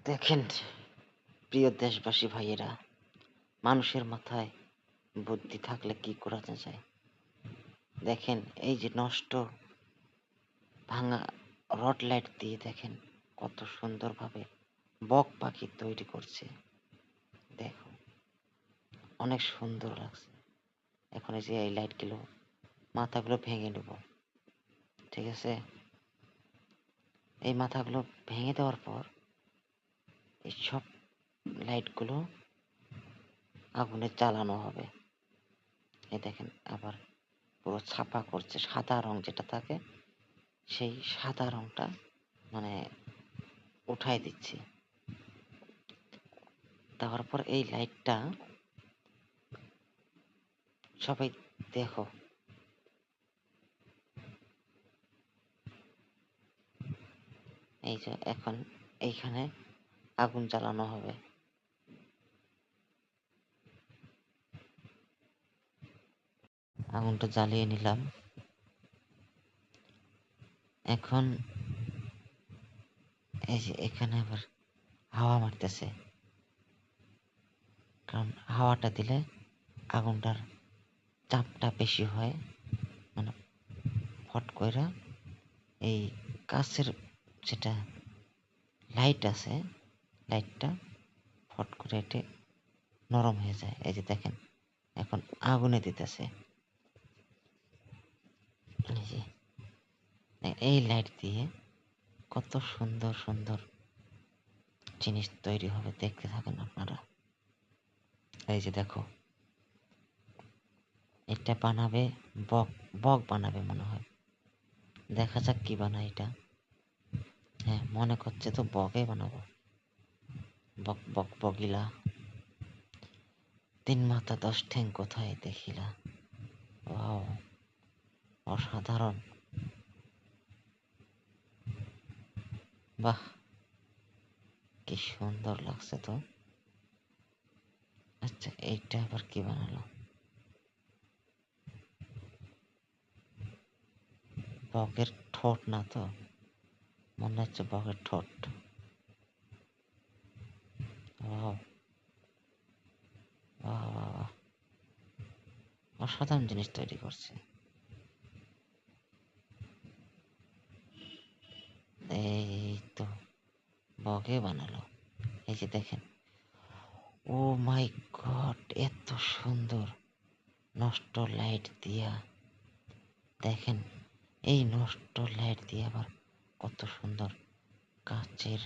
দেখেন প্রিয় দেশবাসী ভাইয়েরা, মানুষের মাথায় বুদ্ধি থাকলে কি করা যায়। দেখেন এই যে নষ্ট ভাঙা রড লাইট দিয়ে দেখেন কত সুন্দরভাবে বক পাখি তৈরি করছে। দেখো অনেক সুন্দর লাগছে। এখন এই যে এই লাইটগুলো মাথাগুলো ভেঙে নেব, ঠিক আছে? এই মাথাগুলো ভেঙে দেওয়ার পর এই সব লাইটগুলো আগুনে জ্বালানো হবে। এই দেখেন আবার পুরো ছাপা করছে, সাদা রং যেটা থাকে সেই সাদা রংটা মানে উঠাই দিচ্ছি। দেওয়ার পর এই লাইটটা সবাই দেখো, এই যে এখন এইখানে আগুন জ্বালানো হবে। আগুনটা জ্বালিয়ে নিলাম। এখন এই যে এখানে আবার হাওয়া মারতেছে, কারণ হাওয়াটা দিলে আগুনটার চাপটা বেশি হয়, মানে ফট কইরা এই কাছের যেটা লাইট আছে লাইটটা ফট করে এটে নরম হয়ে যায়। এই যে দেখেন এখন আগুনে দিতেছে। এই যে এই লাইট দিয়ে কত সুন্দর সুন্দর জিনিস তৈরি হবে, দেখতে থাকেন আপনারা। এই যে দেখো এটা বানাবে বক, বক বানাবে মনে হয়। দেখা যাক কি বানায় এটা। হ্যাঁ মনে করছে তো বকে বানাবো। বক বক বগিলা, ৩ মাথা ১০ ঠ্যাং কোথায় দেখিলা। ওয়াও, অসাধারণ। বাহ, কি সুন্দর লাগছে তো। আচ্ছা এইটা আবার কি বানালো? বকের ঠোঁট না তো, মনে হচ্ছে বকের ঠোঁট। ওয়াও, বাহ বাহ বাহ, অসাধারণ জিনিস তৈরি করছে। এই তো বকে বানালো। এই যে দেখেন, ও মাই গড, এত সুন্দর নষ্ট লাইট দিয়া দেখেন, এই নষ্ট লাইট দিয়ে আবার কত সুন্দর কাচের